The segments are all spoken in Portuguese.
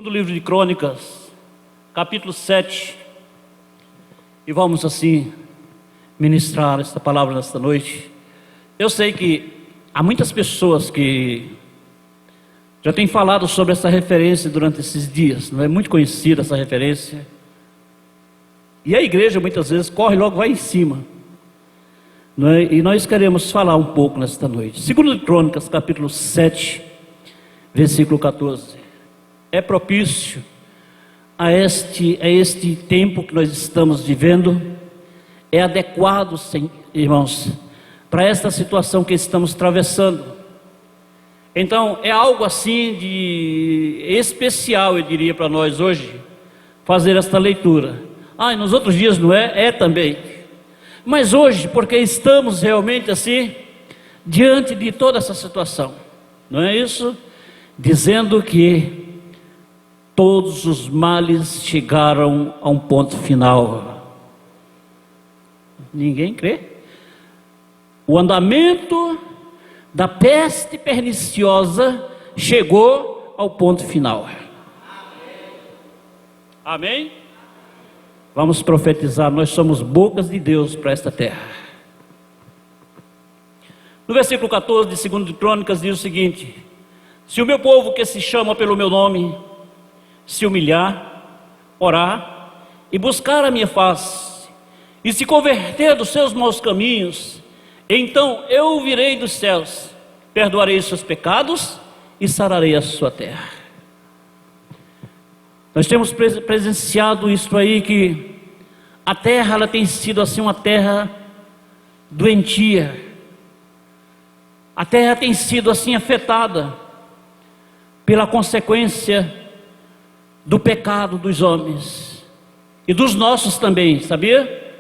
Do livro de Crônicas, capítulo 7, e vamos assim ministrar esta palavra nesta noite. Eu sei que há muitas pessoas que já têm falado sobre essa referência durante esses dias, não é muito conhecida essa referência, e a igreja muitas vezes corre logo, vai em cima, não é? E nós queremos falar um pouco nesta noite. Segundo de Crônicas, capítulo 7, versículo 14. É propício a este tempo que nós estamos vivendo, é adequado, irmãos, para esta situação que estamos atravessando. Então, é algo assim de especial, eu diria, para nós hoje, fazer esta leitura. E nos outros dias não é? É também. Mas hoje, porque estamos realmente assim, diante de toda essa situação, não é isso? Dizendo que todos os males chegaram a um ponto final. Ninguém crê? O andamento da peste perniciosa chegou ao ponto final. Amém? Vamos profetizar, nós somos bocas de Deus para esta terra. No versículo 14 de 2 de Crônicas diz o seguinte: se o meu povo que se chama pelo meu nome se humilhar, orar e buscar a minha face, e se converter dos seus maus caminhos, então eu ouvirei dos céus, perdoarei os seus pecados e sararei a sua terra. Nós temos presenciado isso aí, que a terra ela tem sido assim uma terra doentia, a terra tem sido assim afetada pela consequência do pecado dos homens e dos nossos também, sabia?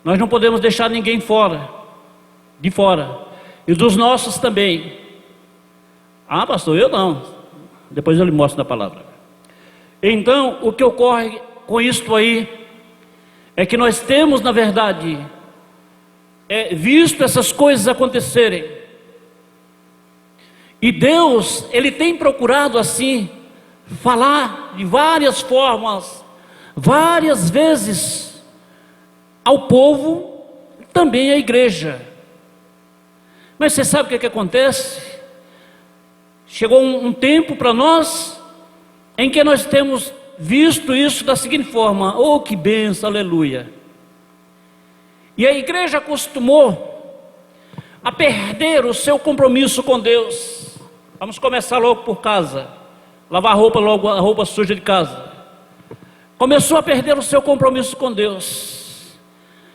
Nós não podemos deixar ninguém de fora, e dos nossos também. Pastor, eu não. Depois eu lhe mostro na palavra. Então, o que ocorre com isto aí é que nós temos, na verdade, visto essas coisas acontecerem, e Deus, Ele tem procurado assim falar de várias formas, várias vezes ao povo, também à igreja. Mas você sabe o que acontece? Chegou um tempo para nós em que nós temos visto isso da seguinte forma: oh, que benção, aleluia. E a igreja acostumou a perder o seu compromisso com Deus. Vamos começar logo por casa. Lavar roupa, logo a roupa suja de casa. Começou a perder o seu compromisso com Deus.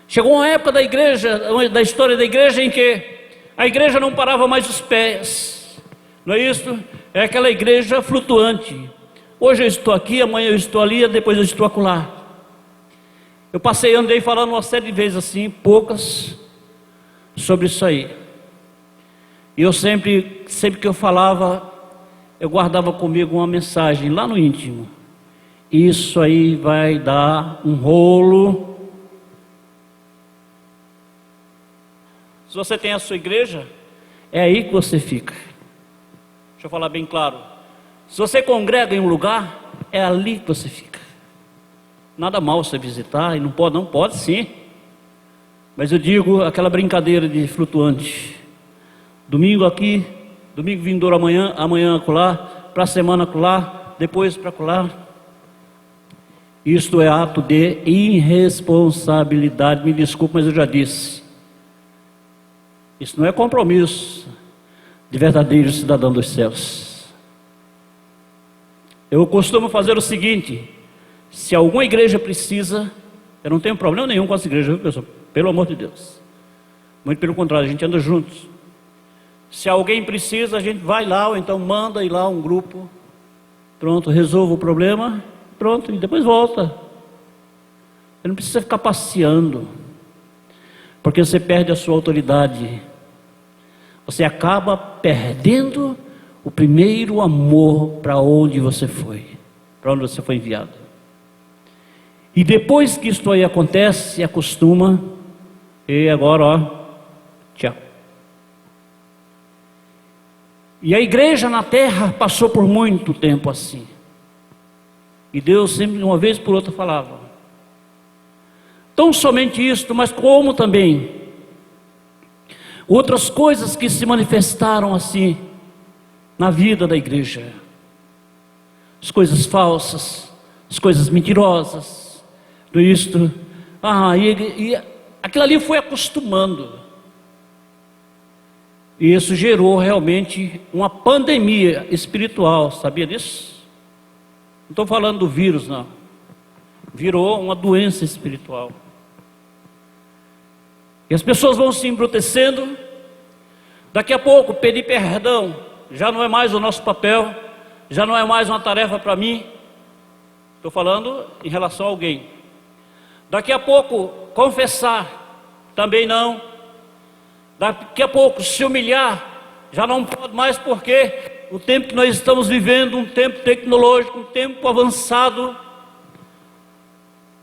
Chegou uma época da igreja, da história da igreja, em que a igreja não parava mais os pés. Não é isso? É aquela igreja flutuante. Hoje eu estou aqui, amanhã eu estou ali, depois eu estou acolá. Eu andei falando uma série de vezes assim, poucas, sobre isso aí. E eu sempre que eu falava, eu guardava comigo uma mensagem lá no íntimo: isso aí vai dar um rolo. Se você tem a sua igreja, é aí que você fica. Deixa eu falar bem claro: se você congrega em um lugar, é ali que você fica. Nada mal você visitar, e não pode sim. Mas eu digo, aquela brincadeira de flutuante: domingo aqui, domingo vindouro amanhã, amanhã acolá, para a semana acolá, depois para acolá. Isto é ato de irresponsabilidade. Me desculpe, mas eu já disse. Isso não é compromisso de verdadeiro cidadão dos céus. Eu costumo fazer o seguinte: se alguma igreja precisa, eu não tenho problema nenhum com essa igreja, viu, pessoal? Pelo amor de Deus. Muito pelo contrário, a gente anda juntos. Se alguém precisa, a gente vai lá, ou então manda ir lá um grupo. Pronto, resolve o problema, pronto, e depois volta. Você não precisa ficar passeando, porque você perde a sua autoridade. Você acaba perdendo o primeiro amor para onde você foi, para onde você foi enviado. E depois que isto aí acontece, se acostuma, e agora, tchau. E a igreja na terra passou por muito tempo assim. E Deus sempre, uma vez por outra, falava. Não somente isso, mas como também outras coisas que se manifestaram assim na vida da igreja. As coisas falsas, as coisas mentirosas, tudo isto. E aquilo ali foi acostumando. E isso gerou realmente uma pandemia espiritual, sabia disso? Não estou falando do vírus, não. Virou uma doença espiritual. E as pessoas vão se embrutecendo. Daqui a pouco, pedir perdão já não é mais o nosso papel, já não é mais uma tarefa para mim. Estou falando em relação a alguém. Daqui a pouco, confessar também não. Daqui a pouco, se humilhar já não pode mais, porque o tempo que nós estamos vivendo, um tempo tecnológico, um tempo avançado.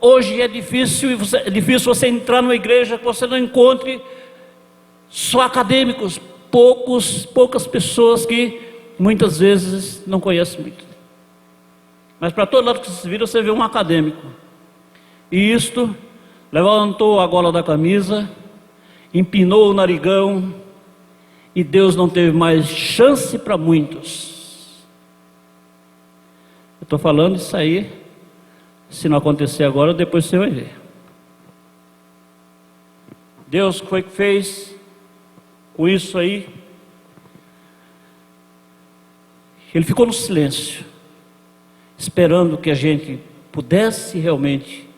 Hoje é difícil você entrar numa igreja que você não encontre só acadêmicos, poucas pessoas que muitas vezes não conhecem muito. Mas para todo lado que você vira, você vê um acadêmico. E isto levantou a gola da camisa, empinou o narigão, e Deus não teve mais chance para muitos. Eu estou falando isso aí. Se não acontecer agora, depois você vai ver. Deus foi que fez com isso aí. Ele ficou no silêncio, esperando que a gente pudesse realmente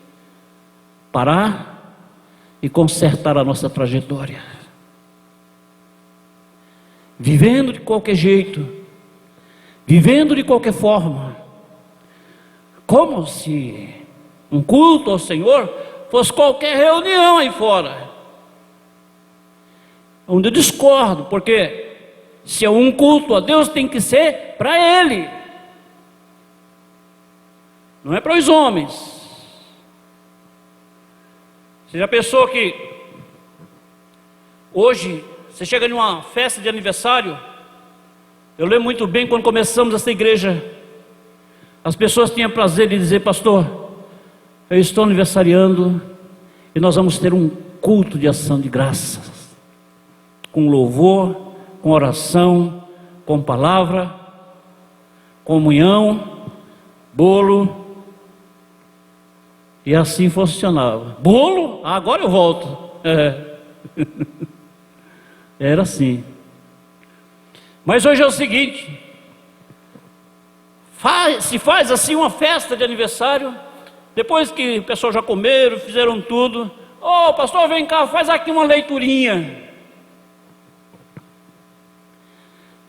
parar e consertar a nossa trajetória. Vivendo de qualquer jeito, vivendo de qualquer forma, como se um culto ao Senhor fosse qualquer reunião aí fora. Onde eu discordo, porque se é um culto a Deus, tem que ser para Ele, não é para os homens. Você já pensou que hoje você chega em uma festa de aniversário? Eu lembro muito bem quando começamos essa igreja. As pessoas tinham prazer de dizer: pastor, eu estou aniversariando e nós vamos ter um culto de ação de graças, com louvor, com oração, com palavra, comunhão, bolo. E assim funcionava. Bolo? Agora eu volto. Era assim. Mas hoje é o seguinte: se faz assim uma festa de aniversário, depois que o pessoal já comeram, fizeram tudo. Pastor, vem cá, faz aqui uma leiturinha.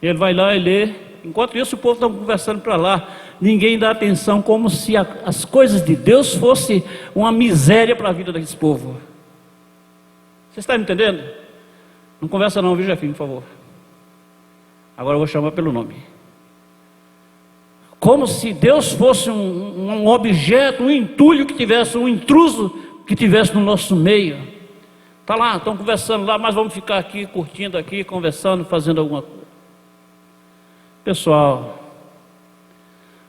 Ele vai lá e lê. Enquanto isso, o povo está conversando para lá. Ninguém dá atenção, como se as coisas de Deus fossem uma miséria para a vida desse povo. Você está me entendendo? Não conversa não, viu, Jefinho, por favor. Agora eu vou chamar pelo nome. Como se Deus fosse um objeto, um entulho que tivesse, um intruso que tivesse no nosso meio. Está lá, estão conversando lá, mas vamos ficar aqui, curtindo aqui, conversando, fazendo alguma coisa. Pessoal,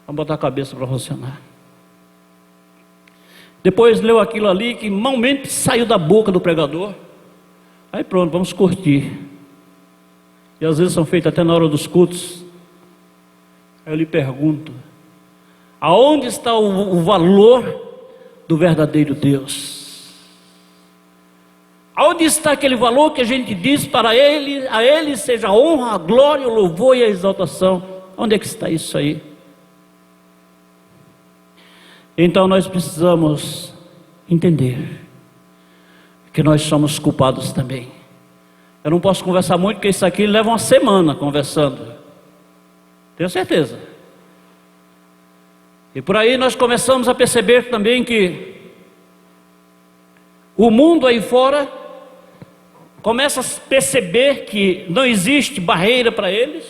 vamos botar a cabeça para funcionar. Depois leu aquilo ali que malmente saiu da boca do pregador. Aí pronto, vamos curtir. E às vezes são feitos até na hora dos cultos. Aí eu lhe pergunto: aonde está o valor do verdadeiro Deus? Aonde está aquele valor que a gente diz para Ele, a Ele seja a honra, a glória, o louvor e a exaltação? Onde é que está isso aí? Então nós precisamos entender que nós somos culpados também. Eu não posso conversar muito, porque isso aqui leva uma semana conversando. Tenho certeza. E por aí nós começamos a perceber também que o mundo aí fora começa a perceber que não existe barreira para eles,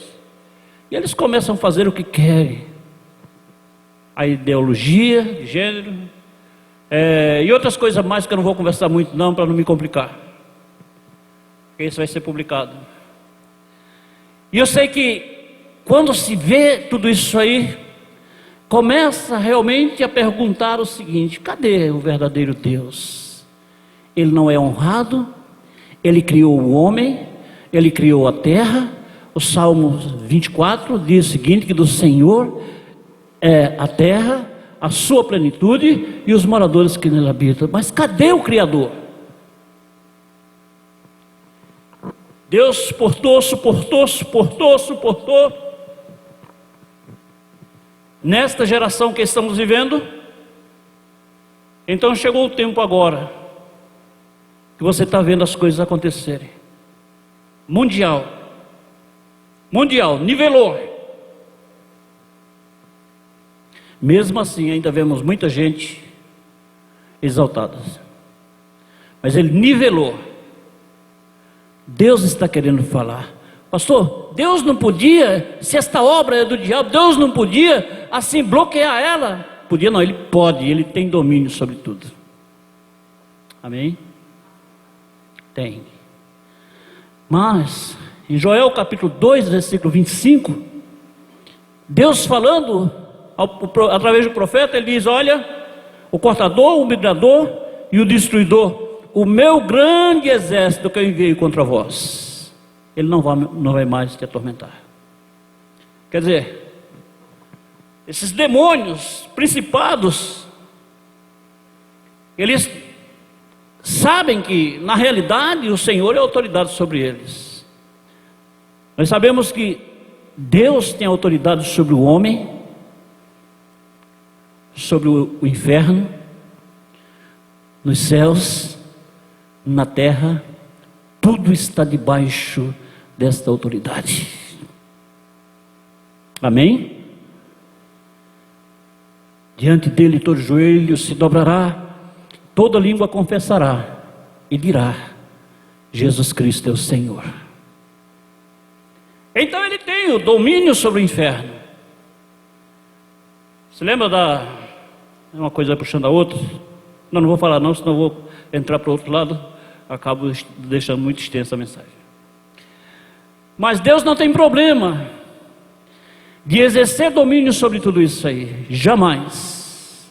e eles começam a fazer o que querem. A ideologia de gênero, e outras coisas mais que eu não vou conversar muito não, para não me complicar, porque isso vai ser publicado. E eu sei que quando se vê tudo isso aí, começa realmente a perguntar o seguinte: cadê o verdadeiro Deus? Ele não é honrado, ele criou o homem, ele criou a terra. O Salmo 24 diz o seguinte: que do Senhor é a terra, a sua plenitude e os moradores que nele habitam. Mas cadê o Criador? Deus suportou. Nesta geração que estamos vivendo, então chegou o tempo agora, que você está vendo as coisas acontecerem. Mundial, nivelou. Mesmo assim, ainda vemos muita gente exaltada. Mas ele nivelou. Deus está querendo falar. Pastor, Deus não podia, se esta obra é do diabo, Deus não podia assim bloquear ela? Podia não, ele pode, ele tem domínio sobre tudo. Amém? Tem. Mas, em Joel capítulo 2, versículo 25, Deus falando através do profeta, ele diz: olha, o cortador, o migrador e o destruidor, o meu grande exército que eu enviei contra vós, ele não vai mais te atormentar. Quer dizer, esses demônios, principados, eles sabem que na realidade o Senhor é autoridade sobre eles. Nós sabemos que Deus tem autoridade sobre o homem, sobre o inferno, nos céus, na terra, tudo está debaixo desta autoridade. Amém? Diante dele todo joelho se dobrará, toda língua confessará e dirá: Jesus Cristo é o Senhor. Então ele tem o domínio sobre o inferno. Se lembra uma coisa puxando a outra? Não vou falar não, senão vou entrar para o outro lado, acabo deixando muito extensa a mensagem. Mas Deus não tem problema de exercer domínio sobre tudo isso aí, jamais.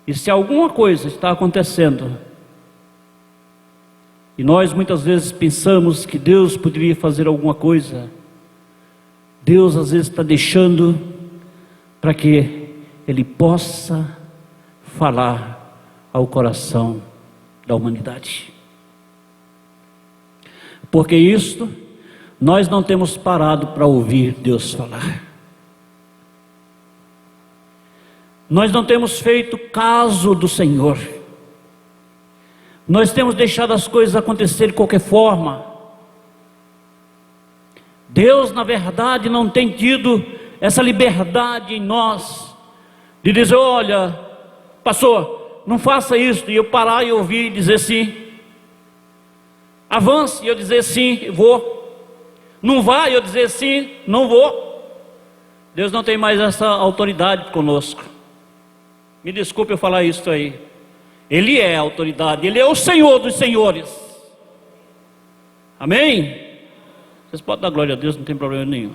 E se alguma coisa está acontecendo, e nós muitas vezes pensamos que Deus poderia fazer alguma coisa, Deus às vezes está deixando para que Ele possa falar ao coração da humanidade. Porque isto, nós não temos parado para ouvir Deus falar. Nós não temos feito caso do Senhor. Nós temos deixado as coisas acontecer de qualquer forma. Deus, na verdade, não tem tido essa liberdade em nós de dizer: olha, pastor, não faça isso, e eu parar e ouvir e dizer sim. Avance e eu dizer sim, vou. Não vá e eu dizer sim, não vou. Deus não tem mais essa autoridade conosco. Me desculpe eu falar isso aí. Ele é a autoridade, Ele é o Senhor dos senhores. Amém? Vocês podem dar glória a Deus, não tem problema nenhum.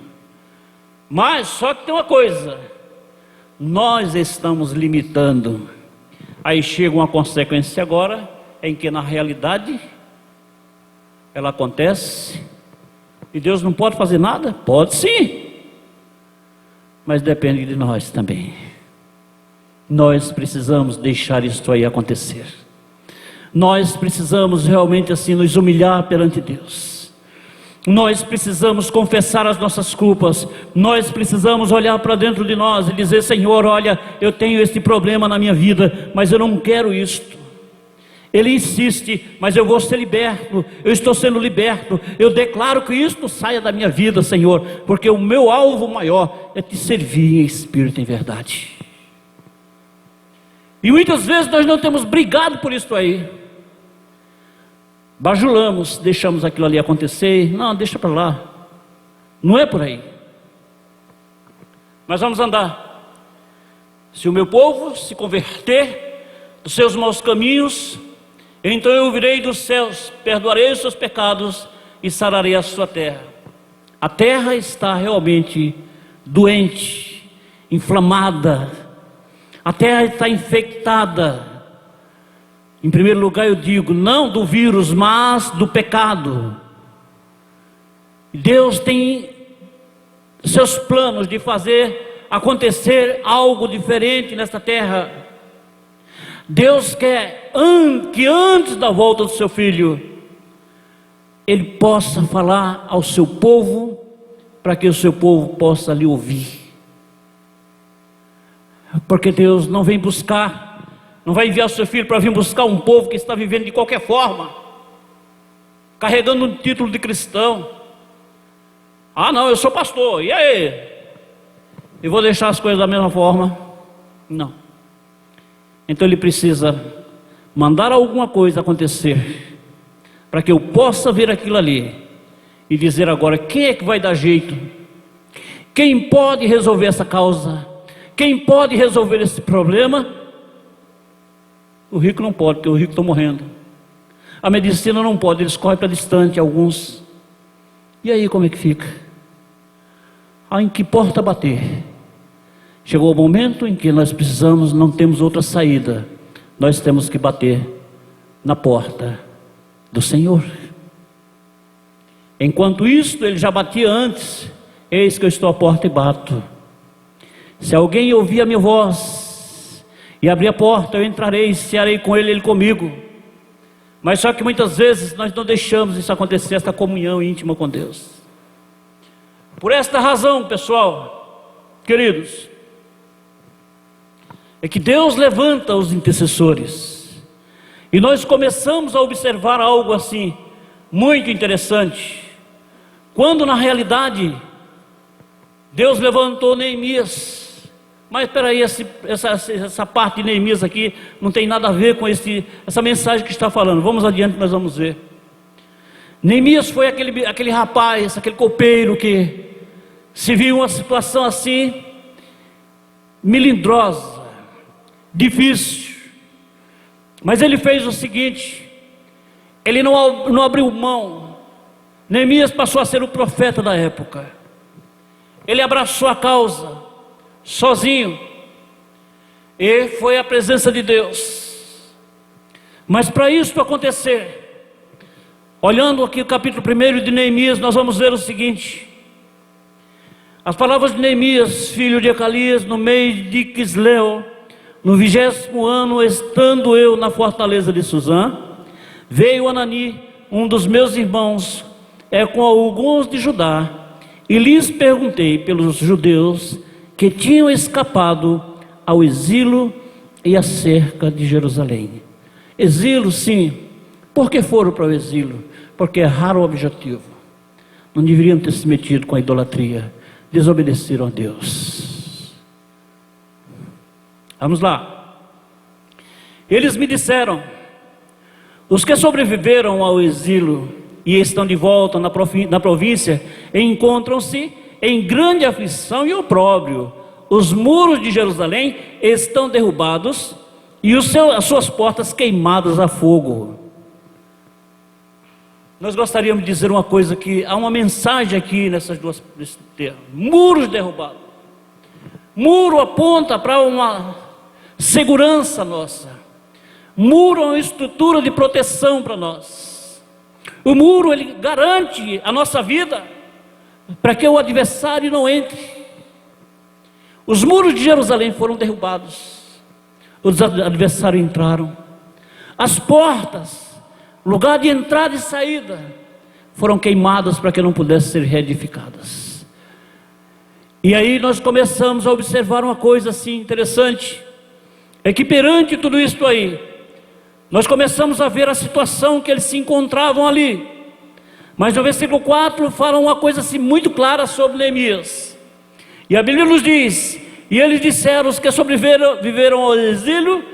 Mas só que tem uma coisa: nós estamos limitando. Aí chega uma consequência agora, em que na realidade ela acontece, e Deus não pode fazer nada? Pode sim, mas depende de nós também. Nós precisamos deixar isso aí acontecer. Nós precisamos realmente assim nos humilhar perante Deus. Nós precisamos confessar as nossas culpas. Nós precisamos olhar para dentro de nós e dizer: Senhor, olha, eu tenho este problema na minha vida, mas eu não quero isto. Ele insiste, mas eu vou ser liberto, eu estou sendo liberto, eu declaro que isto saia da minha vida, Senhor, porque o meu alvo maior é te servir em espírito e em verdade. E muitas vezes nós não temos brigado por isso aí, bajulamos, deixamos aquilo ali acontecer, não, deixa para lá, não é por aí. Mas vamos andar. Se o meu povo se converter dos seus maus caminhos, então eu virei dos céus, perdoarei os seus pecados e sararei a sua terra. A terra está realmente doente, inflamada, a terra está infectada. Em primeiro lugar eu digo, não do vírus, mas do pecado. Deus tem seus planos de fazer acontecer algo diferente nesta terra. Deus quer que antes da volta do seu Filho, Ele possa falar ao seu povo, para que o seu povo possa lhe ouvir. Porque Deus não vem buscar, não vai enviar o seu Filho para vir buscar um povo que está vivendo de qualquer forma, carregando um título de cristão. Ah não, eu sou pastor, e aí? Eu vou deixar as coisas da mesma forma? Não. Então Ele precisa mandar alguma coisa acontecer, para que eu possa ver aquilo ali, e dizer agora, quem é que vai dar jeito? Quem pode resolver essa causa? Quem pode resolver esse problema? O rico não pode, porque o rico está morrendo. A medicina não pode, eles correm para distante, alguns. E aí como é que fica? Em que porta bater? Chegou o momento em que nós precisamos, não temos outra saída. Nós temos que bater na porta do Senhor. Enquanto isso, ele já batia antes. Eis que eu estou à porta e bato. Se alguém ouvir a minha voz e abrir a porta, eu entrarei e cearei com ele, ele comigo. Mas só que muitas vezes nós não deixamos isso acontecer, esta comunhão íntima com Deus. Por esta razão, pessoal, queridos, é que Deus levanta os intercessores. E nós começamos a observar algo assim, muito interessante. Quando na realidade, Deus levantou Neemias. Mas espera aí, essa parte de Neemias aqui não tem nada a ver com essa mensagem que está falando. Vamos adiante, nós vamos ver. Neemias foi aquele rapaz, aquele copeiro que se viu uma situação assim, melindrosa, difícil. Mas ele fez o seguinte, ele não abriu mão. Neemias passou a ser o profeta da época. Ele abraçou a causa, sozinho, e foi à presença de Deus. Mas para isso acontecer, olhando aqui o capítulo 1 de Neemias, nós vamos ver o seguinte: as palavras de Neemias, filho de Ecalias, no mês de Quisleu, no 20º ano, estando eu na fortaleza de Suzã, veio Anani, um dos meus irmãos, com alguns de Judá, e lhes perguntei pelos judeus que tinham escapado ao exílio e acerca de Jerusalém. Exílio, sim. Por que foram para o exílio? Porque erraram o objetivo. Não deveriam ter se metido com a idolatria. Desobedeceram a Deus. Vamos lá. Eles me disseram: os que sobreviveram ao exílio e estão de volta na província encontram-se em grande aflição e opróbrio. Os muros de Jerusalém estão derrubados e as suas portas queimadas a fogo. Nós gostaríamos de dizer uma coisa aqui, há uma mensagem aqui nesse termos. Muros derrubados. Muro aponta para uma segurança nossa. Muro é uma estrutura de proteção para nós. O muro, ele garante a nossa vida, para que o adversário não entre. Os muros de Jerusalém foram derrubados, os adversários entraram. As portas, lugar de entrada e saída, foram queimadas para que não pudessem ser reedificadas. E aí nós começamos a observar uma coisa assim interessante, é que perante tudo isso aí, nós começamos a ver a situação que eles se encontravam ali. Mas no versículo 4 fala uma coisa assim muito clara sobre Neemias. E a Bíblia nos diz: e eles disseram, os que sobreviveram ao exílio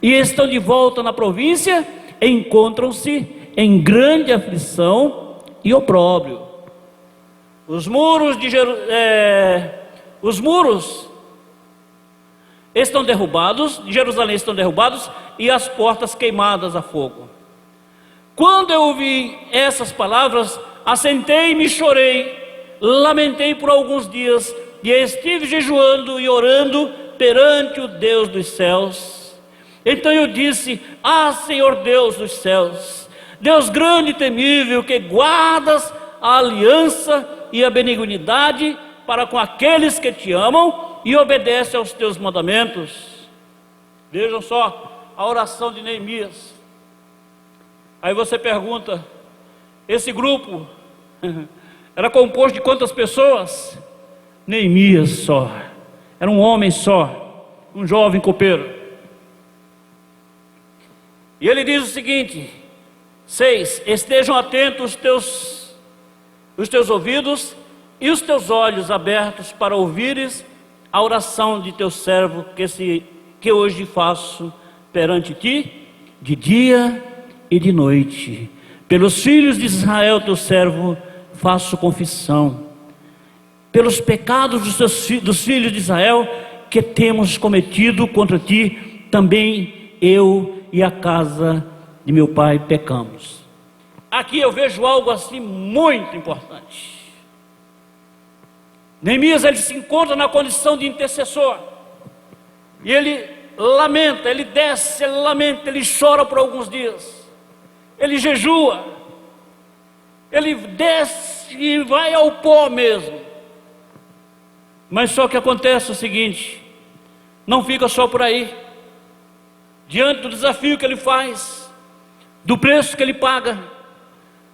e estão de volta na província, encontram-se em grande aflição e opróbrio. Os muros estão derrubados, de Jerusalém estão derrubados, e as portas queimadas a fogo. Quando eu ouvi essas palavras, assentei-me e chorei, lamentei por alguns dias, e estive jejuando e orando perante o Deus dos céus. Então eu disse: ah, Senhor Deus dos céus, Deus grande e temível, que guardas a aliança e a benignidade para com aqueles que te amam e obedecem aos teus mandamentos. Vejam só a oração de Neemias. Aí você pergunta: esse grupo era composto de quantas pessoas? Neemias só, era um homem só, um jovem copeiro. E ele diz o seguinte: 6, estejam atentos os teus ouvidos e os teus olhos abertos para ouvires a oração de teu servo que hoje faço perante ti, de dia e de noite. Pelos filhos de Israel teu servo faço confissão, pelos pecados dos filhos de Israel que temos cometido contra ti, também eu e a casa de meu pai pecamos. Aqui eu vejo algo assim muito importante. Neemias, ele se encontra na condição de intercessor, e ele lamenta, ele desce, ele lamenta, ele chora por alguns dias, ele jejua, ele desce e vai ao pó mesmo. Mas só que acontece o seguinte: não fica só por aí. Diante do desafio que ele faz, do preço que ele paga,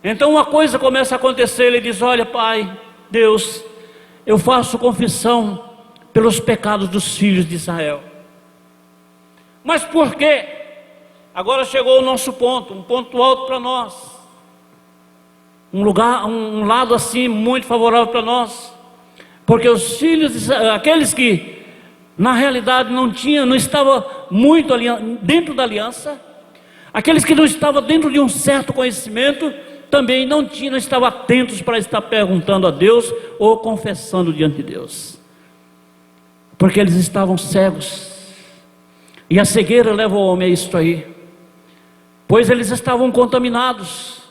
então uma coisa começa a acontecer. Ele diz: olha, Pai, Deus, eu faço confissão pelos pecados dos filhos de Israel. Mas por quê? Agora chegou o nosso ponto, um ponto alto para nós, um lado assim muito favorável para nós. Porque os filhos, aqueles que na realidade não estavam muito dentro da aliança, aqueles que não estavam dentro de um certo conhecimento, também não estavam atentos para estar perguntando a Deus ou confessando diante de Deus, porque eles estavam cegos, e a cegueira leva o homem a isto aí, pois eles estavam contaminados,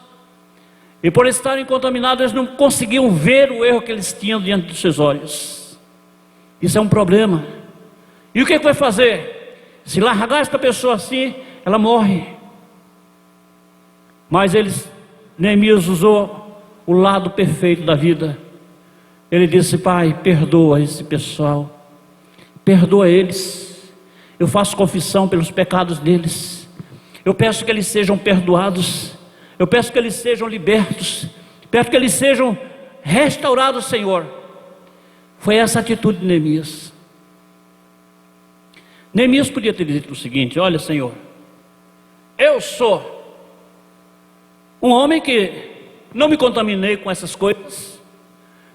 e por estarem contaminados eles não conseguiam ver o erro que eles tinham diante dos seus olhos. Isso é um problema. E o que vai fazer? Se largar esta pessoa assim, ela morre. Mas Neemias usou o lado perfeito da vida. Ele disse: Pai, perdoa esse pessoal, perdoa eles, eu faço confissão pelos pecados deles, eu peço que eles sejam perdoados, eu peço que eles sejam libertos, peço que eles sejam restaurados, Senhor. Foi essa a atitude de Neemias. Neemias podia ter dito o seguinte: olha, Senhor, eu sou um homem que não me contaminei com essas coisas,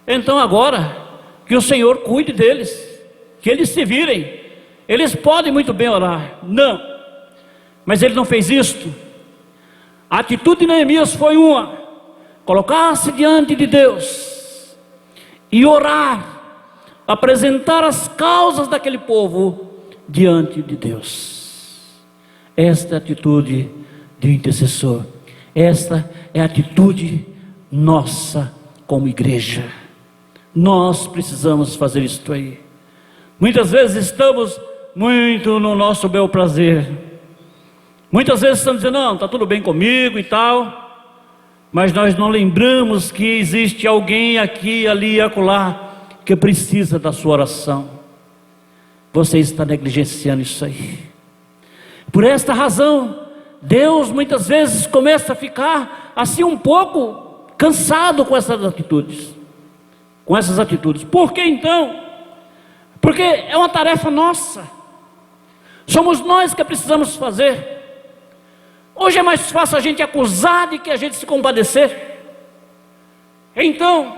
então agora que o Senhor cuide deles, que eles se virem, eles podem muito bem orar. Não, mas ele não fez isto. A atitude de Neemias foi colocar-se diante de Deus e orar, apresentar as causas daquele povo diante de Deus. Esta é a atitude de um intercessor. Esta é a atitude nossa como igreja. Nós precisamos fazer isto aí. Muitas vezes estamos muito no nosso bel prazer. Muitas vezes estamos dizendo: não, está tudo bem comigo e tal. Mas nós não lembramos que existe alguém aqui, ali e acolá que precisa da sua oração. Você está negligenciando isso aí. Por esta razão, Deus muitas vezes começa a ficar assim um pouco cansado com essas atitudes. Por que então? Porque é uma tarefa nossa. Somos nós que precisamos fazer. Hoje é mais fácil a gente acusar do que a gente se compadecer. Então,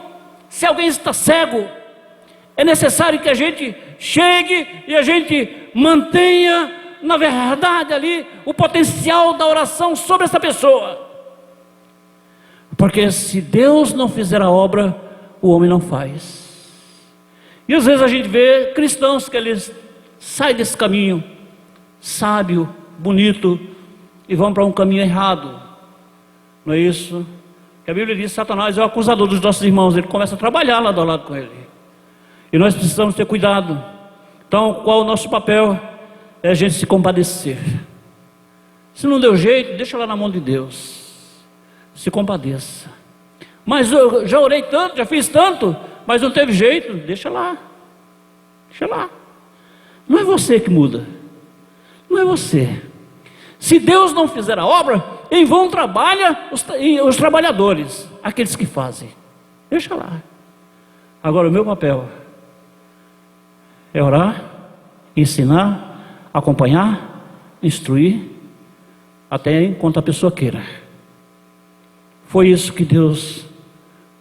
se alguém está cego, é necessário que a gente chegue e a gente mantenha, na verdade, ali o potencial da oração sobre essa pessoa. Porque se Deus não fizer a obra, o homem não faz. E às vezes a gente vê cristãos que eles saem desse caminho sábio, bonito, e vão para um caminho errado. Não é isso? Que a Bíblia diz: Satanás é o acusador dos nossos irmãos. Ele começa a trabalhar lado a lado com ele. E nós precisamos ter cuidado. Então, qual o nosso papel? É a gente se compadecer. Se não deu jeito, deixa lá na mão de Deus. Se compadeça. Mas eu já orei tanto, já fiz tanto, mas não teve jeito, deixa lá. Deixa lá. Não é você que muda. Não é você. Se Deus não fizer a obra, em vão trabalham os trabalhadores, aqueles que fazem. Deixa lá. Agora o meu papel é orar, ensinar, acompanhar, instruir, até enquanto a pessoa queira. Foi isso que Deus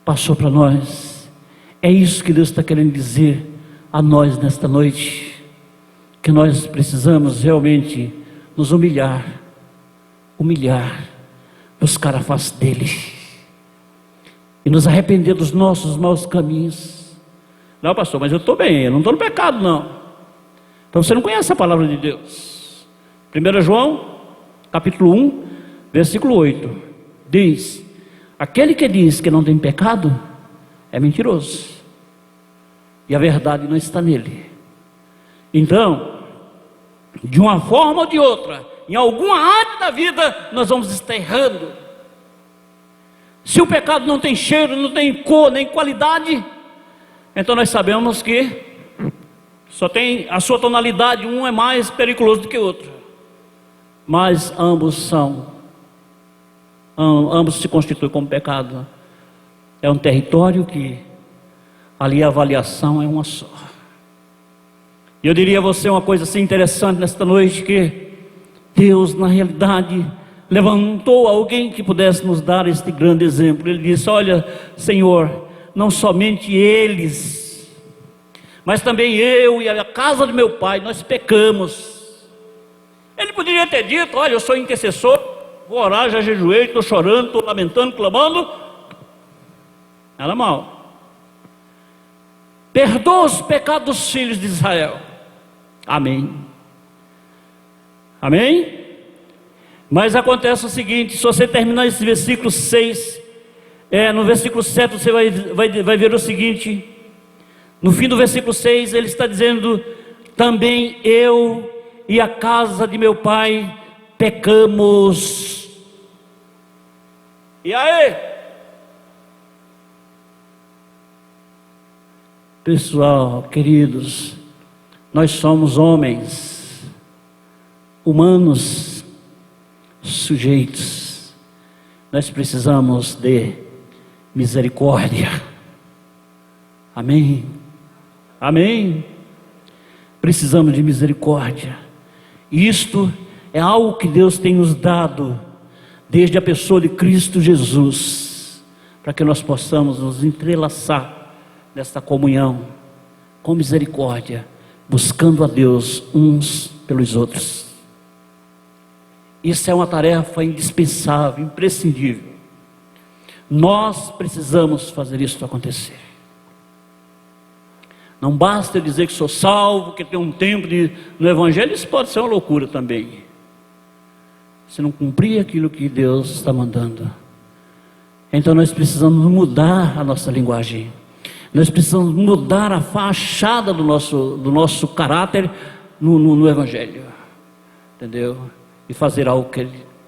passou para nós. É isso que Deus está querendo dizer a nós nesta noite, que nós precisamos realmente nos humilhar, buscar a face dele e nos arrepender dos nossos maus caminhos. Não, pastor, mas eu estou bem, eu não estou no pecado não. Então você não conhece a palavra de Deus. 1 João capítulo 1 versículo 8 diz: aquele que diz que não tem pecado é mentiroso, e a verdade não está nele. Então, de uma forma ou de outra, em alguma área da vida, nós vamos estar errando. Se o pecado não tem cheiro, não tem cor, nem qualidade, então nós sabemos que só tem a sua tonalidade, um é mais perigoso do que o outro, mas ambos se constituem como pecado. É um território que ali a avaliação é uma só. E eu diria a você uma coisa assim interessante nesta noite, que Deus na realidade levantou alguém que pudesse nos dar este grande exemplo. Ele disse: olha, Senhor, não somente eles, mas também eu e a casa de meu pai, nós pecamos. Ele poderia ter dito: olha, eu sou intercessor, vou orar, já jejuei, estou chorando, estou lamentando, clamando. Nada mal. Perdoa os pecados dos filhos de Israel. Amém. Amém? Mas acontece o seguinte: se você terminar esse versículo 6, no versículo 7 você vai ver o seguinte. No fim do versículo 6 ele está dizendo: também eu e a casa de meu pai pecamos. E aí? Pessoal, queridos, nós somos homens, humanos, sujeitos. Nós precisamos de misericórdia. Amém? Amém? Precisamos de misericórdia. Isto é algo que Deus tem nos dado desde a pessoa de Cristo Jesus, para que nós possamos nos entrelaçar nesta comunhão com misericórdia, buscando a Deus uns pelos outros. Isso é uma tarefa indispensável, imprescindível. Nós precisamos fazer isso acontecer. Não basta eu dizer que sou salvo, que tenho um tempo no Evangelho. Isso pode ser uma loucura também, se não cumprir aquilo que Deus está mandando. Então nós precisamos mudar a nossa linguagem. Nós precisamos mudar a fachada do nosso caráter no Evangelho, entendeu? E fazer algo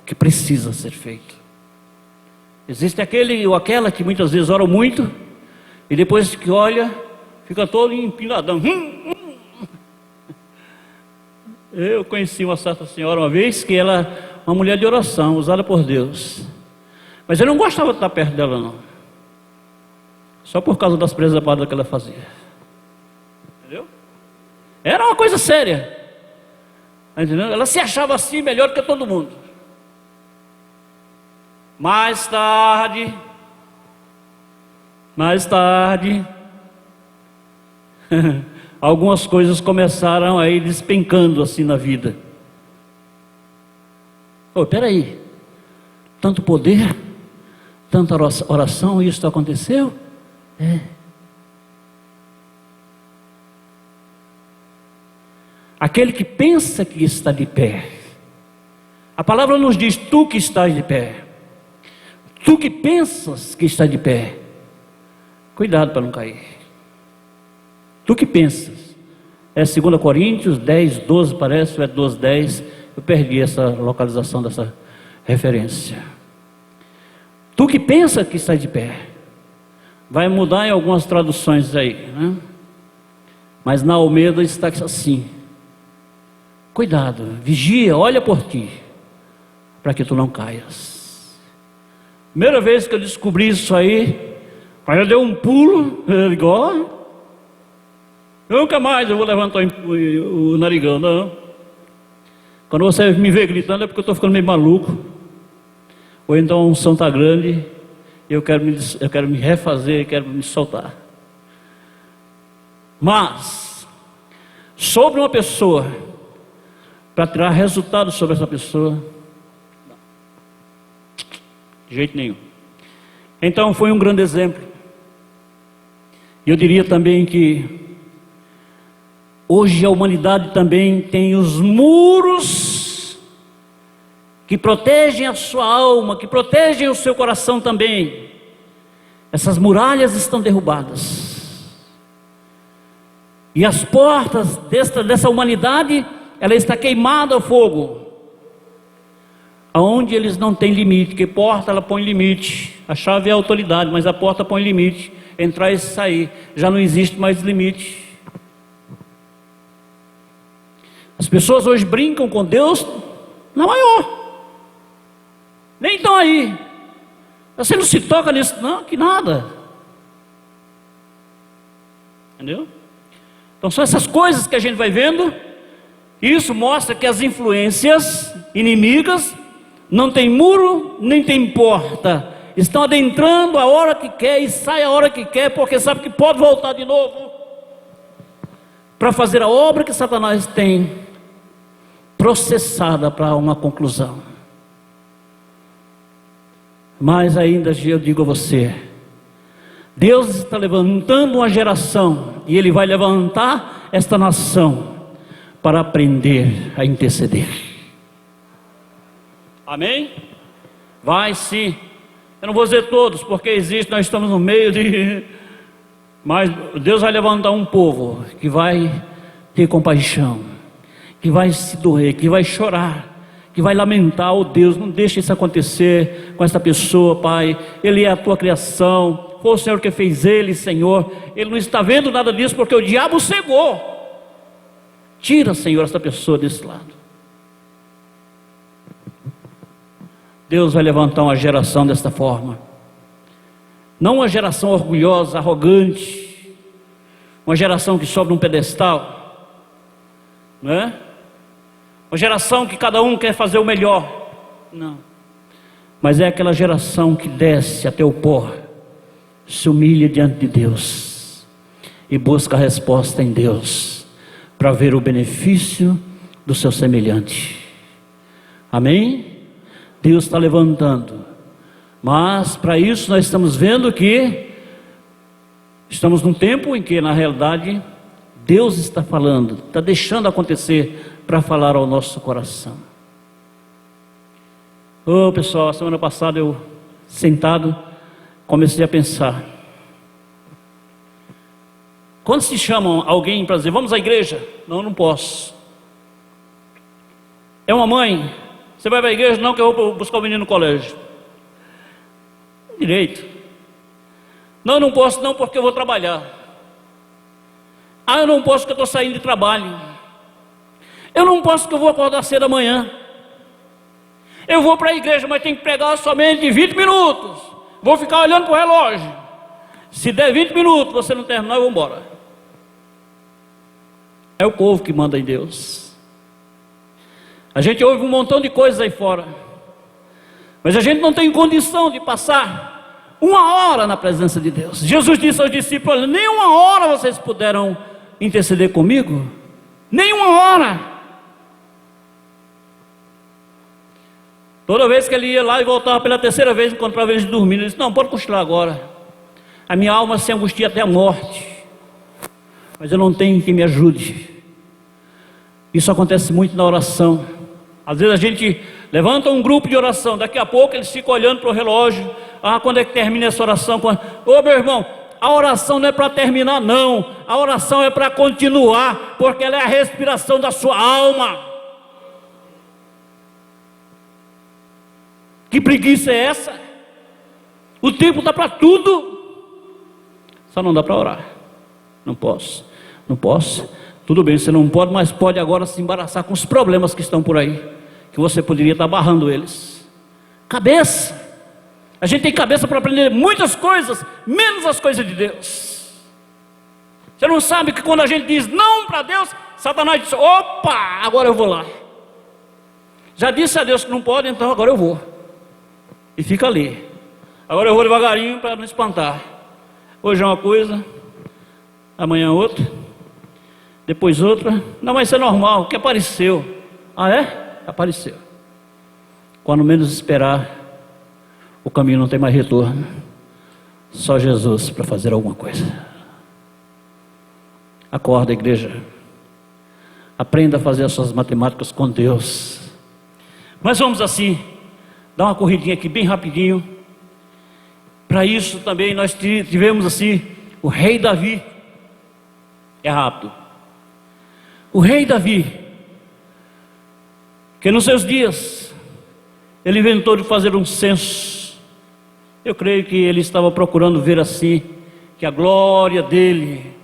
que precisa ser feito. Existe aquele ou aquela que muitas vezes ora muito e depois que olha, fica todo empinadão. Eu conheci uma certa senhora uma vez, que ela, uma mulher de oração, usada por Deus, mas eu não gostava de estar perto dela não. Só por causa das presepadas que ela fazia. Entendeu? Era uma coisa séria. Entendeu? Ela se achava assim melhor que todo mundo. Mais tarde, algumas coisas começaram a ir despencando assim na vida. Peraí, tanto poder, tanta oração, isso aconteceu? Aquele que pensa que está de pé, a palavra nos diz: tu que estás de pé, tu que pensas que está de pé, cuidado para não cair. Tu que pensas? É 2 Coríntios 10, 12 parece, ou é 12, 10. Eu perdi essa localização dessa referência. Tu que pensa que está de pé. Vai mudar em algumas traduções aí, né? Mas na Almeida está assim: cuidado, vigia, olha por ti, para que tu não caias. Primeira vez que eu descobri isso aí eu dei um pulo, igual. Nunca mais eu vou levantar o narigão, não. Quando você me vê gritando é porque eu estou ficando meio maluco. Ou então a unção está grande, eu quero me refazer, quero me soltar. Mas, sobre uma pessoa, para tirar resultado sobre essa pessoa, de jeito nenhum. Então foi um grande exemplo. E eu diria também que hoje a humanidade também tem os muros que protegem a sua alma, que protegem o seu coração também. Essas muralhas estão derrubadas. E as portas dessa humanidade, ela está queimada ao fogo. Aonde eles não têm limite, que porta ela põe limite. A chave é a autoridade, mas a porta põe limite. Entrar e sair, já não existe mais limite. As pessoas hoje brincam com Deus na maior. Nem estão aí. Você não se toca nisso, não, que nada. Entendeu? Então são essas coisas que a gente vai vendo. Isso mostra que as influências inimigas não tem muro, nem tem porta. Estão adentrando a hora que quer e sai a hora que quer, porque sabe que pode voltar de novo para fazer a obra que Satanás tem processada para uma conclusão. Mas ainda eu digo a você, Deus está levantando uma geração, e Ele vai levantar esta nação para aprender a interceder. Amém? Vai sim. Eu não vou dizer todos, porque existe, nós estamos no meio de... Mas Deus vai levantar um povo que vai ter compaixão, que vai se doer, que vai chorar, que vai lamentar: oh Deus, não deixe isso acontecer com essa pessoa, Pai. Ele é a tua criação, foi o Senhor que fez ele, Senhor. Ele não está vendo nada disso porque o diabo cegou. Tira, Senhor, essa pessoa desse lado. Deus vai levantar uma geração desta forma. Não uma geração orgulhosa, arrogante, uma geração que sobe num pedestal, não é? Uma geração que cada um quer fazer o melhor. Não. Mas é aquela geração que desce até o pó, se humilha diante de Deus e busca a resposta em Deus, para ver o benefício do seu semelhante. Amém? Deus está levantando, mas para isso nós estamos vendo que estamos num tempo em que na realidade Deus está falando, está deixando acontecer para falar ao nosso coração. Oh pessoal, a semana passada eu sentado comecei a pensar, quando se chamam alguém para dizer vamos à igreja, não posso. É uma mãe: você vai para a igreja? Não, que eu vou buscar o menino no colégio. Direito. Não posso não, porque eu vou trabalhar. Eu não posso porque eu estou saindo de trabalho. Eu não posso porque eu vou acordar cedo amanhã. Eu vou para a igreja, mas tenho que pregar somente 20 minutos. Vou ficar olhando para o relógio. Se der 20 minutos, você não terminar, eu vou embora. É o povo que manda em Deus. A gente ouve um montão de coisas aí fora, mas a gente não tem condição de passar uma hora na presença de Deus. Jesus disse aos discípulos: nem uma hora vocês puderam interceder comigo, nem uma hora. Toda vez que ele ia lá e voltava pela terceira vez, encontrava eles dormindo. Ele disse: não, pode cochilar agora, a minha alma se angustia até a morte, mas eu não tenho quem me ajude. Isso acontece muito na oração. Às vezes a gente levanta um grupo de oração, daqui a pouco eles ficam olhando para o relógio: quando é que termina essa oração? Ô meu irmão, A oração não é para terminar, não. A oração é para continuar, porque ela é a respiração da sua alma. Que preguiça é essa? O tempo dá para tudo, só não dá para orar. Não posso. Tudo bem, você não pode, mas pode agora se embaraçar com os problemas que estão por aí, que você poderia estar barrando eles. Cabeça. A gente tem cabeça para aprender muitas coisas, menos as coisas de Deus. Você não sabe que quando a gente diz não para Deus, Satanás diz: opa, agora eu vou lá. Já disse a Deus que não pode, então agora eu vou. E fica ali. Agora eu vou devagarinho para não espantar. Hoje é uma coisa, amanhã outra, depois outra. Não, mas isso é normal, que apareceu. Ah, é? Apareceu. Quando menos esperar, o caminho não tem mais retorno. Só Jesus para fazer alguma coisa. Acorda, igreja. Aprenda a fazer as suas matemáticas com Deus. Mas vamos assim, dar uma corridinha aqui bem rapidinho. Para isso também nós tivemos assim o rei Davi. É rápido. O rei Davi, que nos seus dias ele inventou de fazer um censo. Eu creio que ele estava procurando ver assim que a glória dele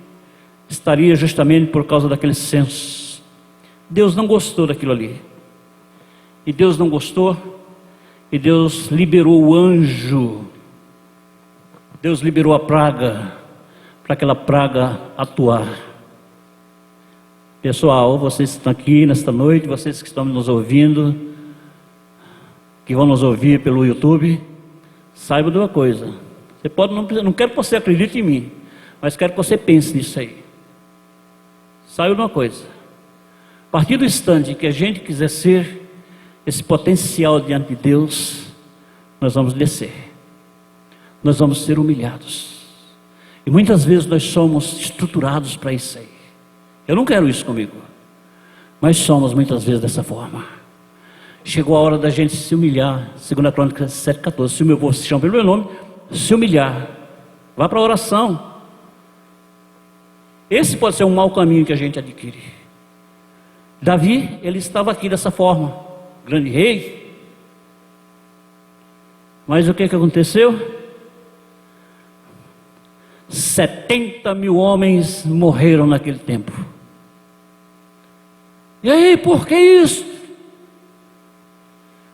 estaria justamente por causa daquele censo. Deus não gostou daquilo ali. E Deus não gostou, e Deus liberou o anjo. Deus liberou a praga, para aquela praga atuar. Pessoal, vocês que estão aqui nesta noite, vocês que estão nos ouvindo, que vão nos ouvir pelo YouTube, saiba de uma coisa. Você pode, não quero que você acredite em mim, mas quero que você pense nisso aí. Saiba de uma coisa. A partir do instante que a gente quiser ser esse potencial diante de Deus, nós vamos descer. Nós vamos ser humilhados. E muitas vezes nós somos estruturados para isso aí. Eu não quero isso comigo, mas somos muitas vezes dessa forma. Chegou a hora da gente se humilhar. 2 Crônicas 7,14. Se o meu povo se chama pelo meu nome, se humilhar, vá para a oração. Esse pode ser um mau caminho que a gente adquire. Davi, ele estava aqui dessa forma, grande rei. Mas o que aconteceu? 70 mil homens morreram naquele tempo. E aí, por que isso?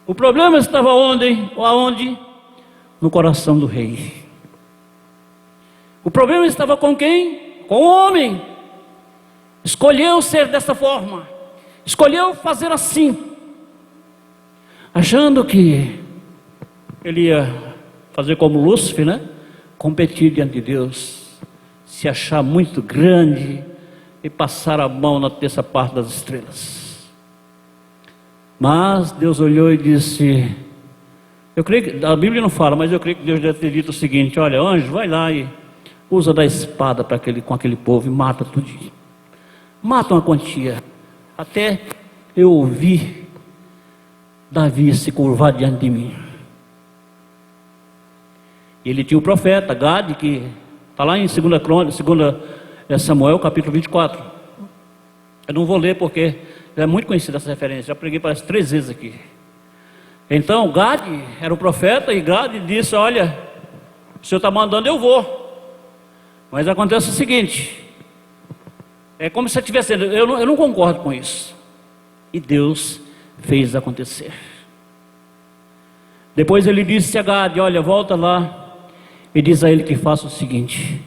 O problema estava aonde? No coração do rei. O problema estava com quem? Com o homem. Escolheu ser dessa forma. Escolheu fazer assim, achando que ele ia fazer como Lúcifer, né? Competir diante de Deus, se achar muito grande e passar a mão na terça parte das estrelas. Mas Deus olhou e disse, eu creio que, a Bíblia não fala, mas eu creio que Deus deve ter dito o seguinte: olha, anjo, vai lá e usa da espada com aquele povo e mata tudinho. Mata uma quantia, até eu ouvir Davi se curvar diante de mim. Ele tinha o profeta Gade, que está lá em 2 Samuel, capítulo 24. Eu não vou ler porque é muito conhecida essa referência, já preguei parece 3 vezes aqui. Então Gade era o profeta, e Gade disse: olha, o Senhor está mandando, eu vou. Mas acontece o seguinte, é como se eu tivesse, eu não concordo com isso. E Deus fez acontecer. Depois ele disse a Gade: olha, volta lá e diz a ele que faça o seguinte,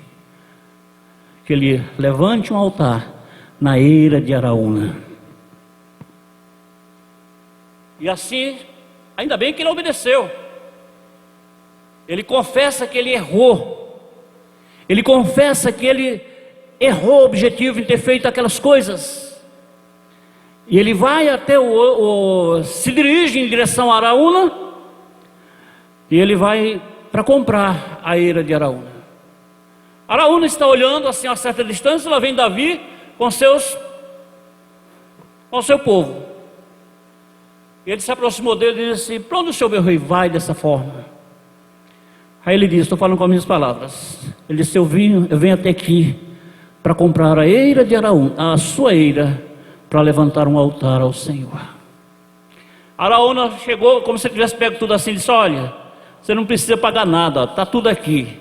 que ele levante um altar na eira de Araúna. E assim, ainda bem que ele obedeceu. Ele confessa que ele errou. Ele confessa que ele errou o objetivo em ter feito aquelas coisas. E ele vai até se dirige em direção a Araúna, e ele vai para comprar a eira de Araúna. Araúna está olhando assim a certa distância, lá vem Davi com seu povo. Ele se aproximou dele e disse: para onde o senhor, meu rei, vai dessa forma? Aí ele disse, estou falando com as minhas palavras. Ele disse, eu venho até aqui para comprar a eira de Araúna, a sua eira, para levantar um altar ao Senhor. Araúna chegou como se tivesse pego tudo assim, disse, olha, você não precisa pagar nada, está tudo aqui,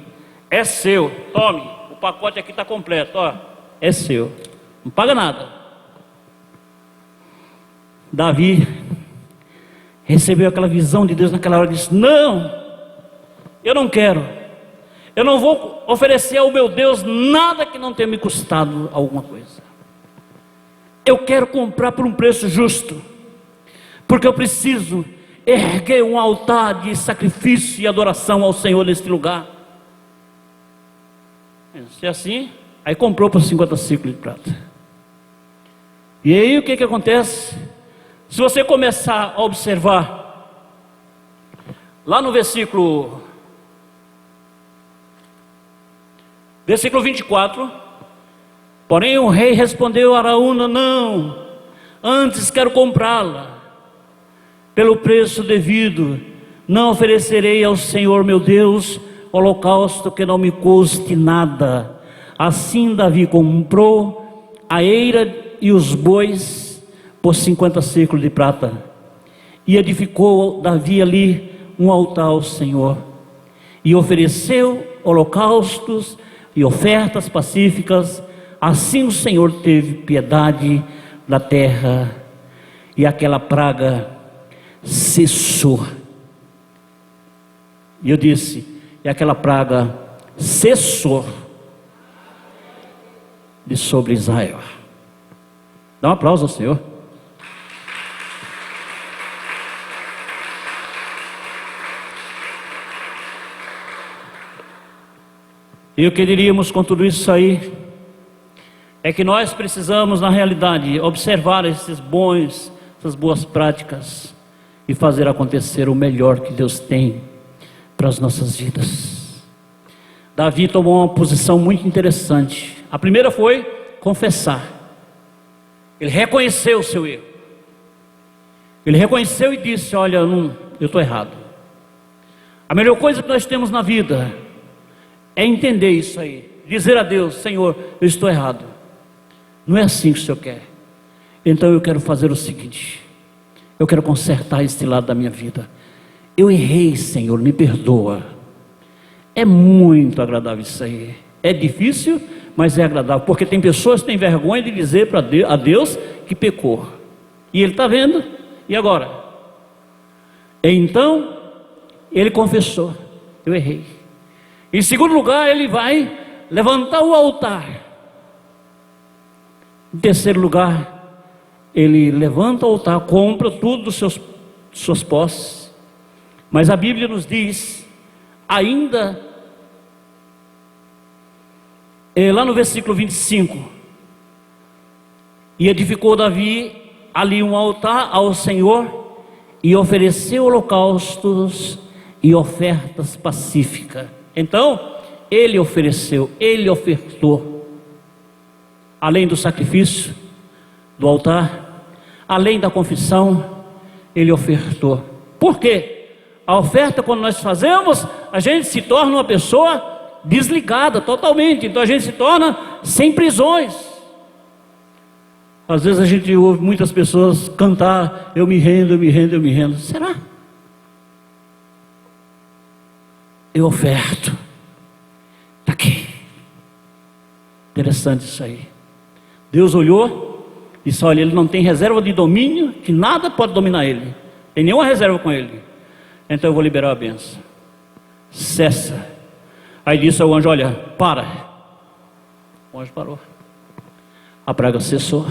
é seu, tome, o pacote aqui está completo, ó, é seu, não paga nada. Davi recebeu aquela visão de Deus naquela hora e disse, não, eu não quero, eu não vou oferecer ao meu Deus nada que não tenha me custado alguma coisa. Eu quero comprar por um preço justo, porque eu preciso erguer um altar de sacrifício e adoração ao Senhor neste lugar. Se é assim, aí comprou por 50 ciclos de prata. E aí o que acontece? Se você começar a observar, lá no versículo 24, porém o rei respondeu a Araúna, não, antes quero comprá-la, pelo preço devido, não oferecerei ao Senhor meu Deus holocausto que não me custe nada. Assim Davi comprou a eira e os bois por 50 ciclos de prata, e edificou Davi ali um altar ao Senhor, e ofereceu holocaustos e ofertas pacíficas. Assim o Senhor teve piedade da terra, e aquela praga cessou. E eu disse, e aquela praga cessou de sobre Israel. Dá um aplauso ao Senhor. E o que diríamos com tudo isso aí é que nós precisamos, na realidade, observar essas boas práticas e fazer acontecer o melhor que Deus tem para as nossas vidas. Davi tomou uma posição muito interessante. A primeira foi confessar. Ele reconheceu o seu erro. Ele reconheceu e disse, olha, eu estou errado. A melhor coisa que nós temos na vida é entender isso aí, dizer a Deus, Senhor, eu estou errado, não é assim que o Senhor quer, então eu quero fazer o seguinte, eu quero consertar este lado da minha vida, eu errei, Senhor, me perdoa. É muito agradável isso aí, é difícil, mas é agradável, porque tem pessoas que têm vergonha de dizer a Deus que pecou, e Ele está vendo, e agora? Então, ele confessou, eu errei. Em segundo lugar, ele vai levantar o altar. Em terceiro lugar, ele levanta o altar, compra tudo dos suas posses. Mas a Bíblia nos diz, ainda, lá no versículo 25, e edificou Davi ali um altar ao Senhor, e ofereceu holocaustos e ofertas pacíficas. Então, ele ofereceu, ele ofertou, além do sacrifício, do altar, além da confissão, ele ofertou. Por quê? A oferta, quando nós fazemos, a gente se torna uma pessoa desligada totalmente, então a gente se torna sem prisões. Às vezes a gente ouve muitas pessoas cantar, eu me rendo, eu me rendo, eu me rendo. Será? Eu oferto. Está aqui. Interessante isso aí. Deus olhou e disse, olha, ele não tem reserva de domínio, que nada pode dominar ele. Tem nenhuma reserva com ele. Então eu vou liberar a bênção. Cessa. Aí disse ao anjo, olha, para. O anjo parou. A praga cessou.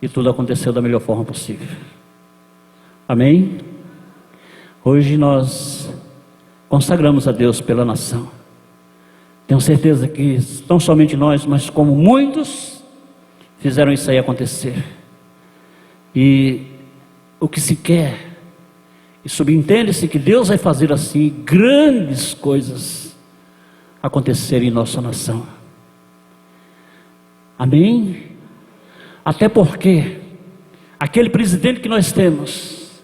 E tudo aconteceu da melhor forma possível. Amém? Hoje nós consagramos a Deus pela nação. Tenho certeza que não somente nós, mas como muitos fizeram isso aí acontecer. E o que se quer, e subentende-se que Deus vai fazer assim grandes coisas acontecerem em nossa nação. Amém? Até porque aquele presidente que nós temos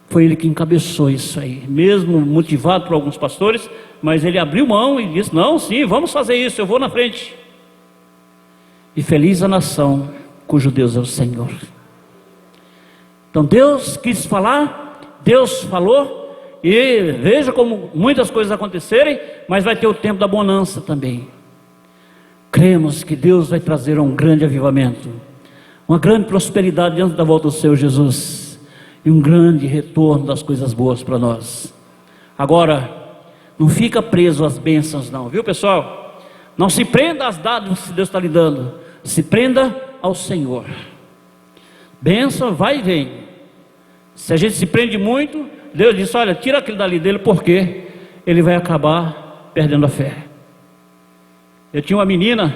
Foi ele que encabeçou isso aí, mesmo motivado por alguns pastores, mas ele abriu mão e disse: não, sim, vamos fazer isso, eu vou na frente. E feliz a nação cujo Deus é o Senhor. Então Deus quis falar, Deus falou, e veja como muitas coisas acontecerem, mas vai ter o tempo da bonança também. Cremos que Deus vai trazer um grande avivamento, uma grande prosperidade diante da volta do Senhor Jesus, e um grande retorno das coisas boas para nós. Agora, não fica preso às bênçãos não, viu pessoal? Não se prenda às dádivas que Deus está lhe dando, se prenda ao Senhor. Bênção vai e vem. Se a gente se prende muito, Deus diz: olha, tira aquilo dali dele, porque ele vai acabar perdendo a fé. Eu tinha uma menina,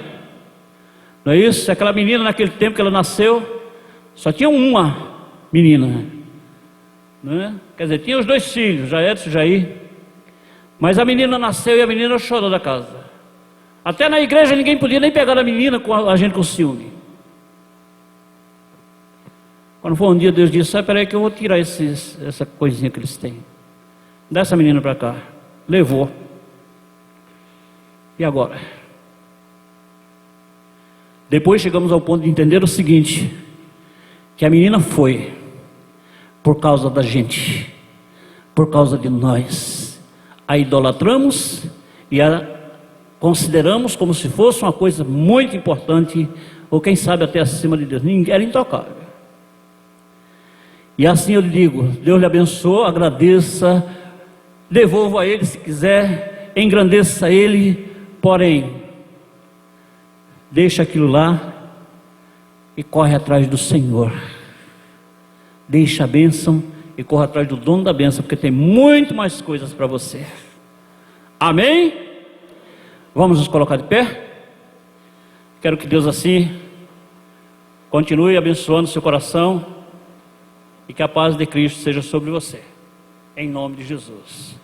não é isso? Aquela menina, naquele tempo que ela nasceu, só tinha uma menina, não é? Quer dizer, tinha os 2 filhos, Jair e Jair, mas a menina nasceu e a menina chorou da casa. Até na igreja ninguém podia nem pegar a menina com a gente com ciúme. Quando foi um dia, Deus disse: espera aí que eu vou tirar essa coisinha que eles têm. Dá essa menina para cá. Levou. E agora? Depois chegamos ao ponto de entender o seguinte: que a menina foi por causa da gente, por causa de nós. A idolatramos e a consideramos como se fosse uma coisa muito importante, ou quem sabe até acima de Deus. Era intocável. E assim eu lhe digo: Deus lhe abençoe, agradeça, devolva a Ele se quiser, engrandeça Ele, porém deixa aquilo lá e corre atrás do Senhor. Deixa a bênção e corre atrás do dono da bênção, porque tem muito mais coisas para você. Amém? Vamos nos colocar de pé? Quero que Deus assim continue abençoando seu coração e que a paz de Cristo seja sobre você, em nome de Jesus.